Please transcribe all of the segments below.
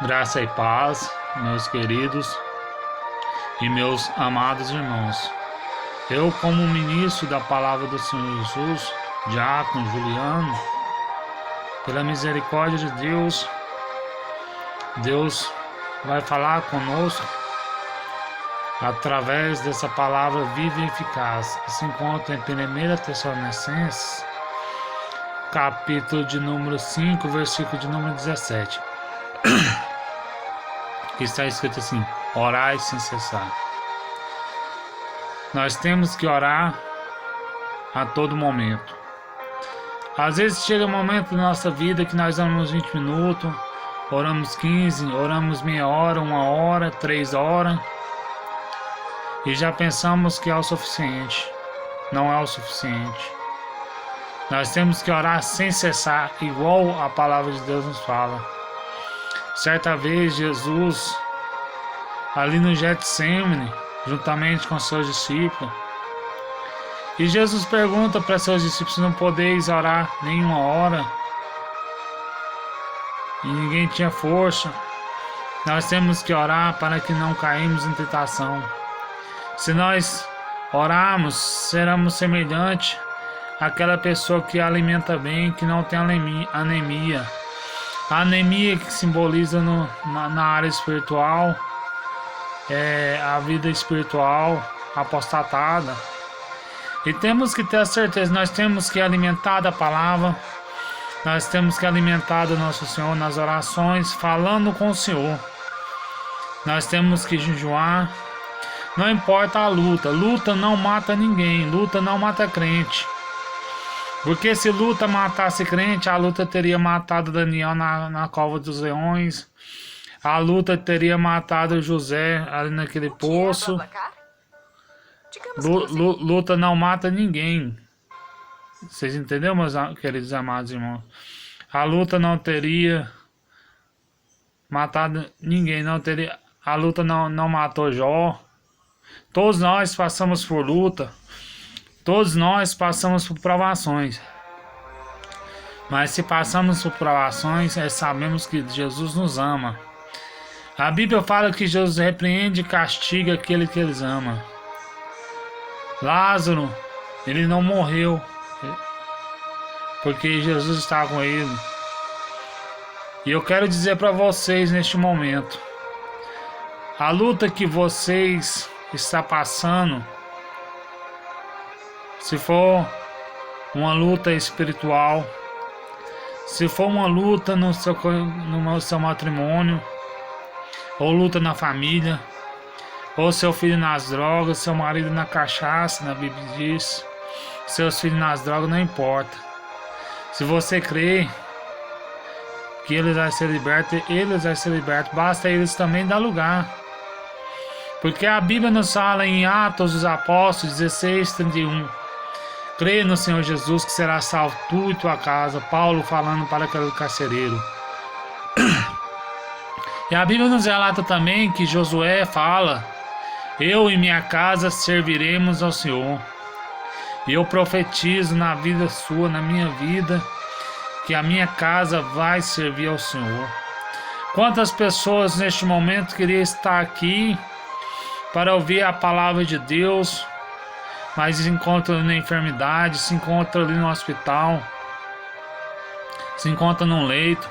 Graça e paz, meus queridos e meus amados irmãos. Eu, como ministro da palavra do Senhor Jesus, diácono Juliano, pela misericórdia de Deus, Deus vai falar conosco através dessa palavra viva e eficaz, que se encontra em 1 Tessalonicenses, capítulo de número 5, versículo de número 17. Que está escrito assim: orai sem cessar. Nós temos que orar a todo momento. Às vezes chega um momento na nossa vida que nós oramos 20 minutos, oramos 15, oramos meia hora, 1 hora, 3 horas, e já pensamos que é o suficiente. Não é o suficiente. Nós temos que orar sem cessar, igual a palavra de Deus nos fala. Certa vez Jesus, ali no Getsemane, juntamente com seus discípulos, e Jesus pergunta para seus discípulos: não podeis orar nem 1 hora? E ninguém tinha força. Nós temos que orar para que não caímos em tentação. Se nós orarmos, seremos semelhantes àquela pessoa que alimenta bem, que não tem anemia. A anemia que simboliza na área espiritual é a vida espiritual apostatada. E temos que ter a certeza, nós temos que alimentar da palavra, nós temos que alimentar do nosso Senhor nas orações, falando com o Senhor. Nós temos que jejuar, não importa a luta, luta não mata ninguém, luta não mata crente. Porque se luta matasse crente, a luta teria matado Daniel na cova dos leões. A luta teria matado José ali naquele poço. Luta não mata ninguém. Vocês entenderam, meus queridos amados irmãos? A luta não teria matado ninguém. A luta não matou Jó. Todos nós passamos por luta. Todos nós passamos por provações. Mas se passamos por provações, sabemos que Jesus nos ama. A Bíblia fala que Jesus repreende e castiga aquele que eles ama. Lázaro, ele não morreu, porque Jesus está com ele. E eu quero dizer para vocês neste momento: a luta que vocês estão passando, se for uma luta espiritual, se for uma luta no seu matrimônio, ou luta na família, ou seu filho nas drogas, seu marido na cachaça, na Bíblia diz, seus filhos nas drogas, não importa. Se você crê que eles vão ser libertos, basta eles também dar lugar. Porque a Bíblia nos fala em Atos dos Apóstolos 16:31. Crê no Senhor Jesus que será salvo tu e tua casa. Paulo falando para aquele carcereiro. E a Bíblia nos relata também que Josué fala: eu e minha casa serviremos ao Senhor. E eu profetizo na vida sua, na minha vida, que a minha casa vai servir ao Senhor. Quantas pessoas neste momento queriam estar aqui para ouvir a palavra de Deus, mas se encontram na enfermidade, se encontram ali no hospital, se encontram num leito.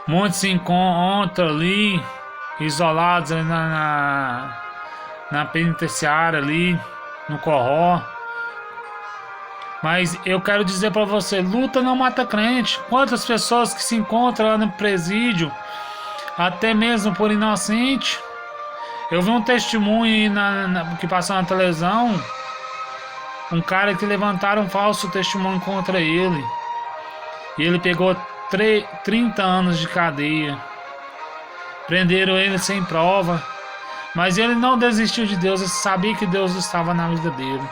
Muitos se encontram ali isolados ali na penitenciária ali, no Corró. Mas eu quero dizer para você: luta não mata crente. Quantas pessoas que se encontram lá no presídio, até mesmo por inocente. Eu vi um testemunho que passou na televisão. Um cara que levantaram um falso testemunho contra ele. E ele pegou 30 anos de cadeia. Prenderam ele sem prova. Mas ele não desistiu de Deus. Ele sabia que Deus estava na vida dele.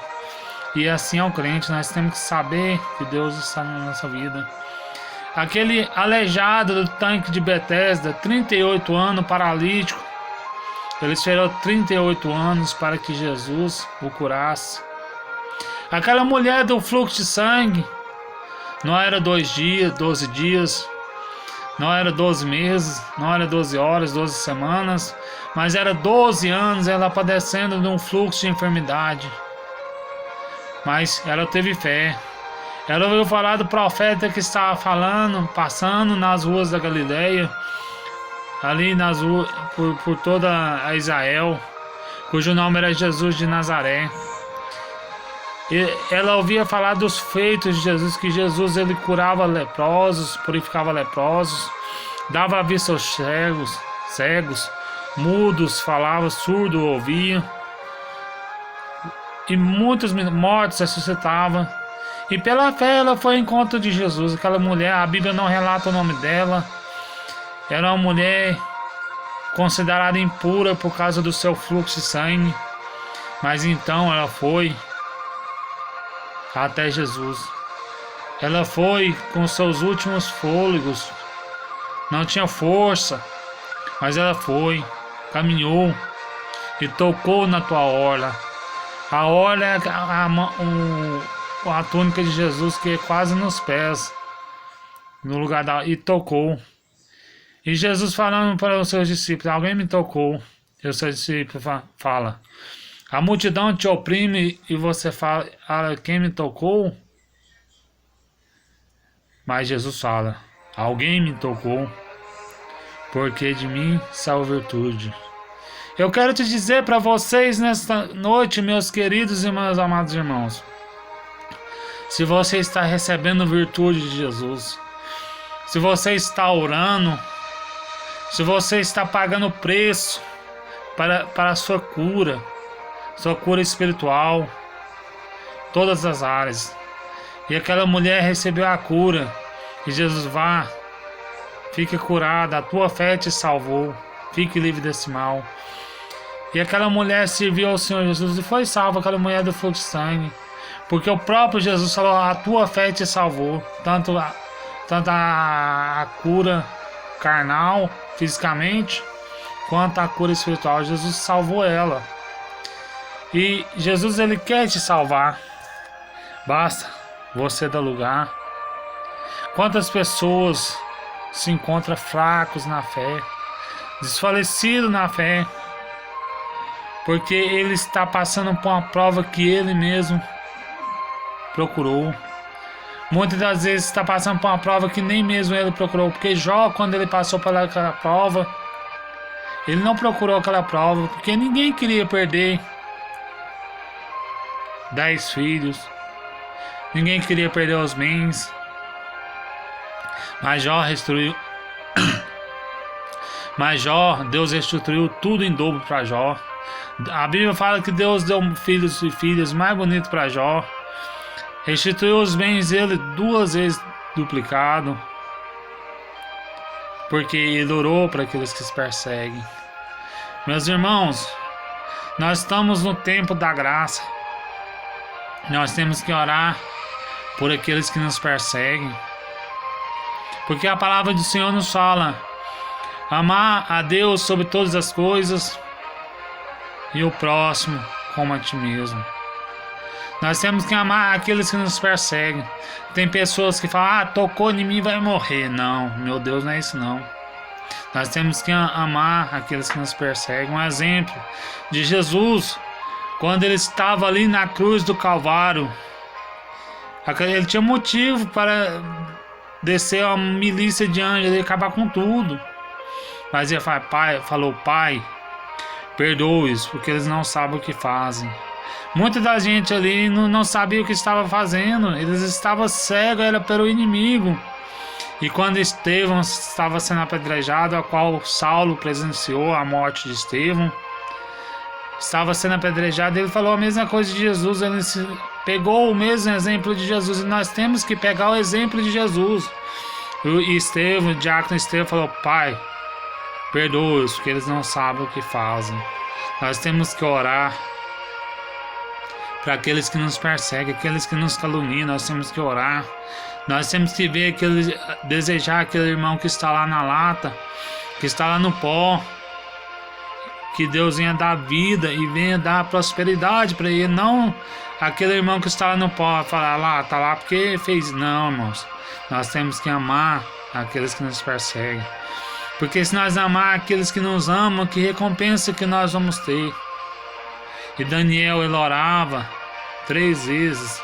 E assim é o crente. Nós temos que saber que Deus está na nossa vida. Aquele aleijado do tanque de Betesda, 38 anos, paralítico. Ele esperou 38 anos para que Jesus o curasse. Aquela mulher do fluxo de sangue, não era 2 dias, 12 dias, Não era 12 meses, não era 12 horas, 12 semanas, mas era 12 anos ela padecendo de um fluxo de enfermidade. Mas ela teve fé. Ela ouviu falar do profeta que estava falando, passando nas ruas da Galileia, ali nas ruas, por toda a Israel, cujo nome era Jesus de Nazaré. E ela ouvia falar dos feitos de Jesus, que Jesus ele curava leprosos, purificava leprosos, dava a vista aos cegos, mudos falava, surdo ouvia, e muitos mortos ressuscitavam. E pela fé ela foi ao encontro de Jesus. Aquela mulher, a Bíblia não relata o nome dela, era uma mulher considerada impura por causa do seu fluxo de sangue, mas então ela foi até Jesus. Ela foi com seus últimos fôlegos, não tinha força, mas ela foi, caminhou e tocou na tua orla. A orla é a túnica de Jesus, que é quase nos pés, no lugar e tocou. E Jesus falando para os seus discípulos: alguém me tocou. E o seu discípulo fala: a multidão te oprime e você fala: quem me tocou? Mas Jesus fala: alguém me tocou, porque de mim saiu virtude. Eu quero te dizer para vocês nesta noite, meus queridos e meus amados irmãos, se você está recebendo virtude de Jesus, se você está orando, se você está pagando preço para a sua cura espiritual, todas as áreas. E aquela mulher recebeu a cura, e Jesus: vá, fique curada, a tua fé te salvou, fique livre desse mal. E aquela mulher serviu ao Senhor Jesus e foi salva, aquela mulher do fluxo de sangue, porque o próprio Jesus falou: a tua fé te salvou, tanto a cura carnal, fisicamente, quanto a cura espiritual. Jesus salvou ela. E Jesus ele quer te salvar. Basta você dar lugar. Quantas pessoas se encontram fracos na fé, desfalecidos na fé, porque ele está passando por uma prova que ele mesmo procurou. Muitas das vezes está passando por uma prova que nem mesmo ele procurou, porque Jó, quando ele passou por aquela prova, ele não procurou aquela prova, porque ninguém queria perder 10 filhos, ninguém queria perder os bens, mas Deus restituiu tudo em dobro para Jó. A Bíblia fala que Deus deu filhos e filhas mais bonitos para Jó, restituiu os bens dele 2 vezes duplicado, porque ele orou para aqueles que se perseguem. Meus irmãos, nós estamos no tempo da graça. Nós temos que orar por aqueles que nos perseguem, porque a palavra do Senhor nos fala: amar a Deus sobre todas as coisas e o próximo como a ti mesmo. Nós temos que amar aqueles que nos perseguem. Tem pessoas que falam: tocou em mim, vai morrer. Não, meu Deus, não é isso não. Nós temos que amar aqueles que nos perseguem. Um exemplo de Jesus, quando ele estava ali na cruz do Calvário, ele tinha motivo para descer uma milícia de anjos e acabar com tudo. Mas ele falou: Pai, perdoe-os, porque eles não sabem o que fazem. Muita da gente ali não sabia o que estava fazendo. Eles estavam cegos, era pelo inimigo. E quando Estevão estava sendo apedrejado, a qual Saulo presenciou a morte de Estevão, estava sendo apedrejado, ele falou a mesma coisa de Jesus. Ele pegou o mesmo exemplo de Jesus, e nós temos que pegar o exemplo de Jesus. E Estevão, o diácono Estevão, falou: Pai, perdoa-os, porque eles não sabem o que fazem. Nós temos que orar para aqueles que nos perseguem, aqueles que nos caluniam. Nós temos que orar. Nós temos que ver desejar aquele irmão que está lá na lata, que está lá no pó, que Deus venha dar vida e venha dar prosperidade para ele. Não aquele irmão que está lá no pó, falar: lá, tá lá porque fez. Não, irmãos. Nós temos que amar aqueles que nos perseguem. Porque se nós amar aqueles que nos amam, que recompensa que nós vamos ter? E Daniel, ele orava 3 vezes.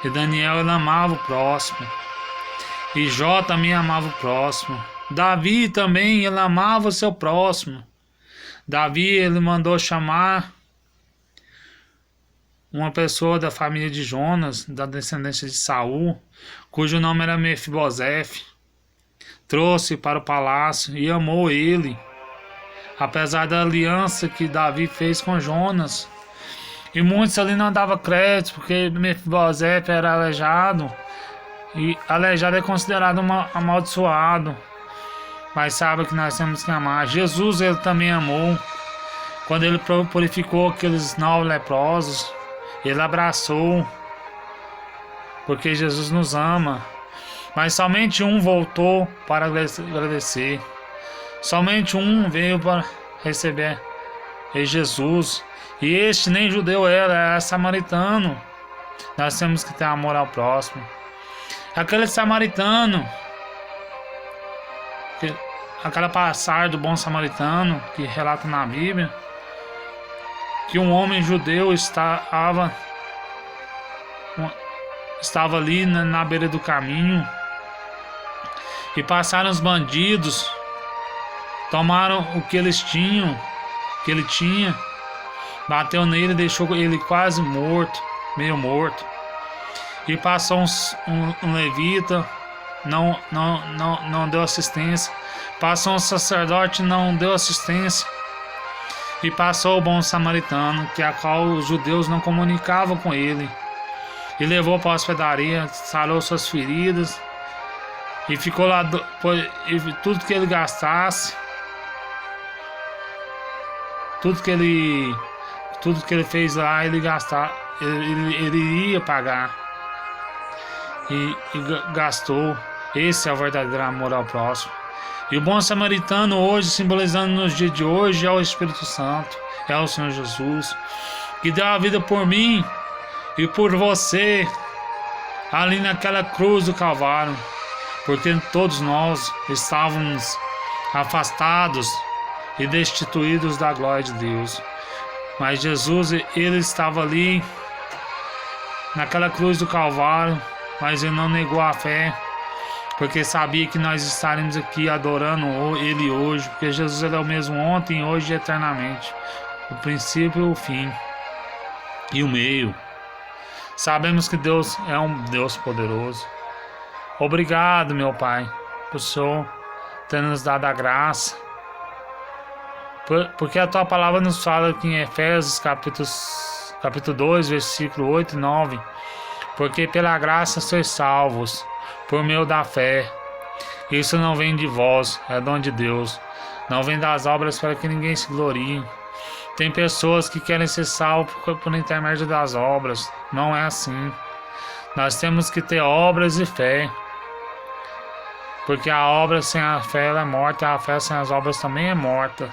E Daniel, ele amava o próximo. E Jó também amava o próximo. Davi também, ele amava o seu próximo. Davi, ele mandou chamar uma pessoa da família de Jonas, da descendência de Saul, cujo nome era Mefibosete. Trouxe para o palácio e amou ele, apesar da aliança que Davi fez com Jonas. E muitos ali não davam crédito, porque Mefibosete era aleijado, e aleijado é considerado amaldiçoado. Mas sabe que nós temos que amar. Jesus, ele também amou. Quando ele purificou aqueles 9 leprosos, ele abraçou, porque Jesus nos ama. Mas somente um voltou para agradecer. Somente um veio para receber Jesus. E este nem judeu era samaritano. Nós temos que ter amor ao próximo. Aquele samaritano, aquela passagem do bom samaritano que relata na Bíblia, que um homem judeu estava ali na beira do caminho, e passaram os bandidos, tomaram o que eles tinham, que ele tinha, bateu nele e deixou ele quase morto, meio morto. E passou um levita, não deu assistência. Passou um sacerdote, não deu assistência. E passou o bom samaritano, que a qual os judeus não comunicavam com ele. E levou para a hospedaria, sarou suas feridas. E ficou lá, e tudo que ele gastasse, tudo que ele fez lá, ele iria pagar. E gastou. Esse é o verdadeiro amor ao próximo. E o bom samaritano hoje, simbolizando nos dias de hoje, é o Espírito Santo, é o Senhor Jesus, que deu a vida por mim e por você, ali naquela cruz do Calvário, porque todos nós estávamos afastados e destituídos da glória de Deus. Mas Jesus, ele estava ali naquela cruz do Calvário, mas ele não negou a fé, porque sabia que nós estaremos aqui adorando ele hoje, porque Jesus, ele é o mesmo ontem, hoje e eternamente, o princípio e o fim e o meio. Sabemos que Deus é um Deus poderoso. Obrigado, meu Pai, por Senhor ter nos dado a graça, porque a tua palavra nos fala aqui em Efésios capítulo 2, versículo 8 e 9, porque pela graça sois salvos, por meio da fé. Isso não vem de vós, é dom de Deus. Não vem das obras para que ninguém se glorie. Tem pessoas que querem ser salvos por intermédio das obras. Não é assim. Nós temos que ter obras e fé. Porque a obra sem a fé ela é morta, a fé sem as obras também é morta.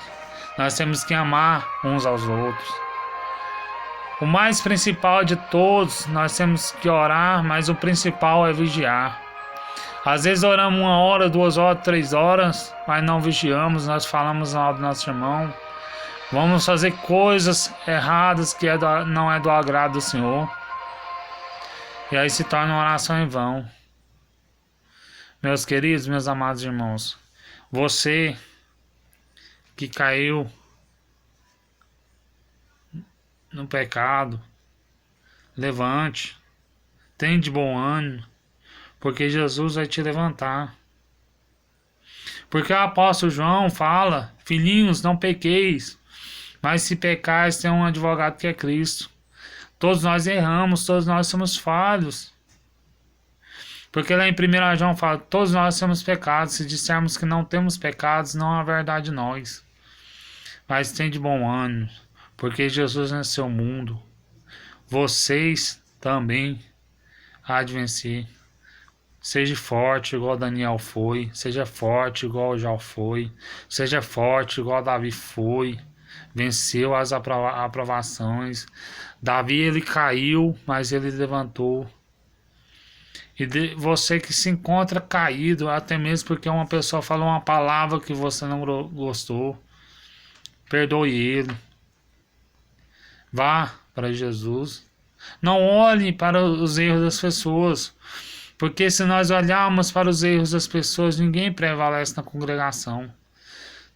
Nós temos que amar uns aos outros. O mais principal de todos, nós temos que orar, mas o principal é vigiar. Às vezes oramos 1 hora, 2 horas, 3 horas, mas não vigiamos, nós falamos mal do nosso irmão. Vamos fazer coisas erradas que não é do agrado do Senhor. E aí se torna uma oração em vão. Meus queridos, meus amados irmãos, você que caiu no pecado, levante, tenha de bom ânimo, porque Jesus vai te levantar. Porque o apóstolo João fala: filhinhos, não pequeis, mas se pecais, tem um advogado que é Cristo. Todos nós erramos, todos nós somos falhos. Porque lá em 1 João fala: todos nós somos pecados. Se dissermos que não temos pecados, não há verdade em nós. Mas tem de bom ânimo, porque Jesus venceu o mundo. Vocês também há de vencer. Seja forte igual Daniel foi. Seja forte igual Jó foi. Seja forte igual Davi foi. Venceu as aprovações. Davi, ele caiu, mas ele levantou. E você que se encontra caído, até mesmo porque uma pessoa falou uma palavra que você não gostou, perdoe ele. Vá para Jesus. Não olhe para os erros das pessoas, porque se nós olharmos para os erros das pessoas, ninguém prevalece na congregação.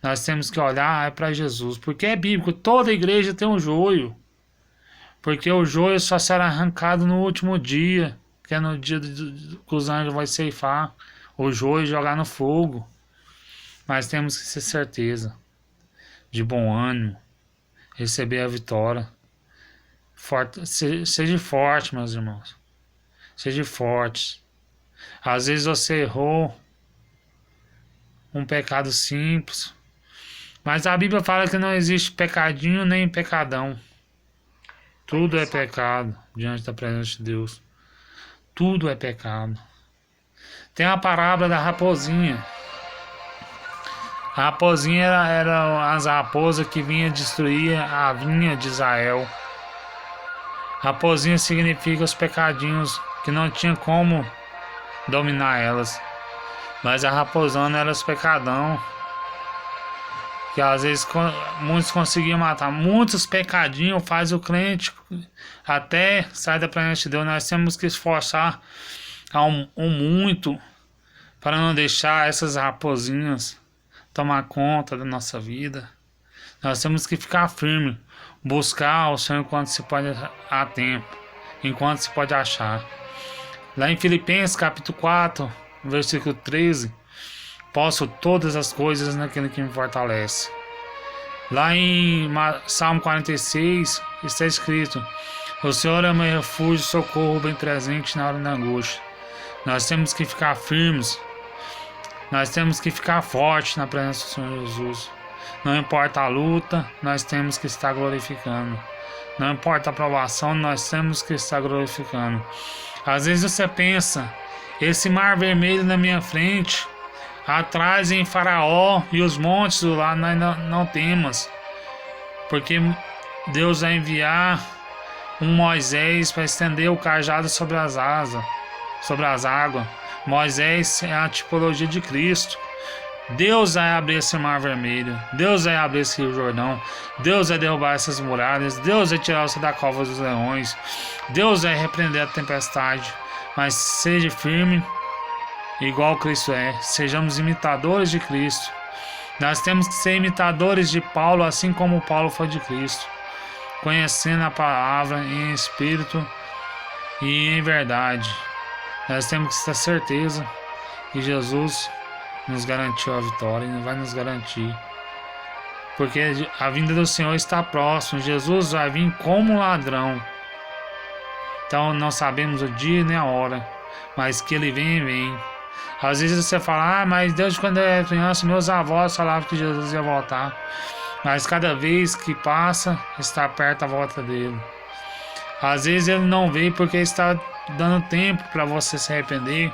Nós temos que olhar para Jesus, porque é bíblico, toda igreja tem um joio, porque o joio só será arrancado no último dia, que é no dia que os anjos vão ceifar o joio e jogar no fogo. Mas temos que ter certeza, de bom ânimo, receber a vitória. Seja forte, meus irmãos. Seja forte. Às vezes você errou um pecado simples, mas a Bíblia fala que não existe pecadinho nem pecadão. Tudo é pecado diante da presença de Deus. Tudo é pecado. Tem a parábola da raposinha. A raposinha era as raposas que vinha destruir a vinha de Israel. Raposinha significa os pecadinhos que não tinha como dominar elas. Mas a raposona era os pecadão que às vezes muitos conseguiam matar. Muitos pecadinhos faz o crente até sair da presença de Deus. Nós temos que esforçar muito para não deixar essas raposinhas tomar conta da nossa vida. Nós temos que ficar firme, buscar o Senhor enquanto se pode a tempo, enquanto se pode achar. Lá em Filipenses capítulo 4, versículo 13, posso todas as coisas naquele que me fortalece. Lá em Salmo 46 está escrito: o Senhor é meu refúgio, socorro bem presente na hora da angústia. Nós temos que ficar firmes, nós temos que ficar fortes na presença do Senhor Jesus. Não importa a luta, nós temos que estar glorificando. Não importa a provação, nós temos que estar glorificando. Às vezes você pensa, esse mar vermelho na minha frente, atrás em Faraó e os montes do lado, nós não temos. Porque Deus vai enviar um Moisés para estender o cajado sobre as asas, sobre as águas. Moisés é a tipologia de Cristo. Deus vai abrir esse mar vermelho, Deus vai abrir esse rio Jordão, Deus vai derrubar essas muralhas, Deus vai tirar você da cova dos leões, Deus vai repreender a tempestade. Mas seja firme, igual Cristo é. Sejamos imitadores de Cristo. Nós temos que ser imitadores de Paulo, assim como Paulo foi de Cristo, conhecendo a palavra em espírito e em verdade. Nós temos que ter certeza que Jesus nos garantiu a vitória e vai nos garantir, porque a vinda do Senhor está próxima. Jesus vai vir como ladrão. Então não sabemos o dia nem a hora, mas que ele vem. Às vezes você fala, mas desde quando eu era criança meus avós falavam que Jesus ia voltar. Mas cada vez que passa, está perto a volta dele. Às vezes ele não veio porque está dando tempo para você se arrepender.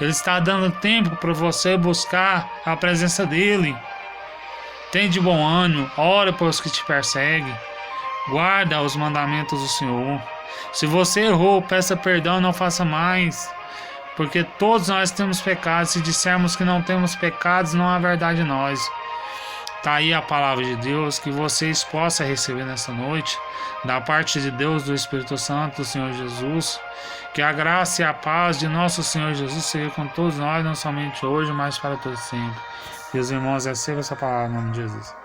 Ele está dando tempo para você buscar a presença dele. Tem de bom ânimo, ora pelos que te perseguem. Guarda os mandamentos do Senhor. Se você errou, peça perdão, não faça mais. Porque todos nós temos pecados. Se dissermos que não temos pecados, não há verdade em nós. Está aí a palavra de Deus, que vocês possam receber nessa noite, da parte de Deus, do Espírito Santo, do Senhor Jesus. Que a graça e a paz de nosso Senhor Jesus seja com todos nós, não somente hoje, mas para todos sempre. Que os irmãos recebam essa palavra em nome de Jesus.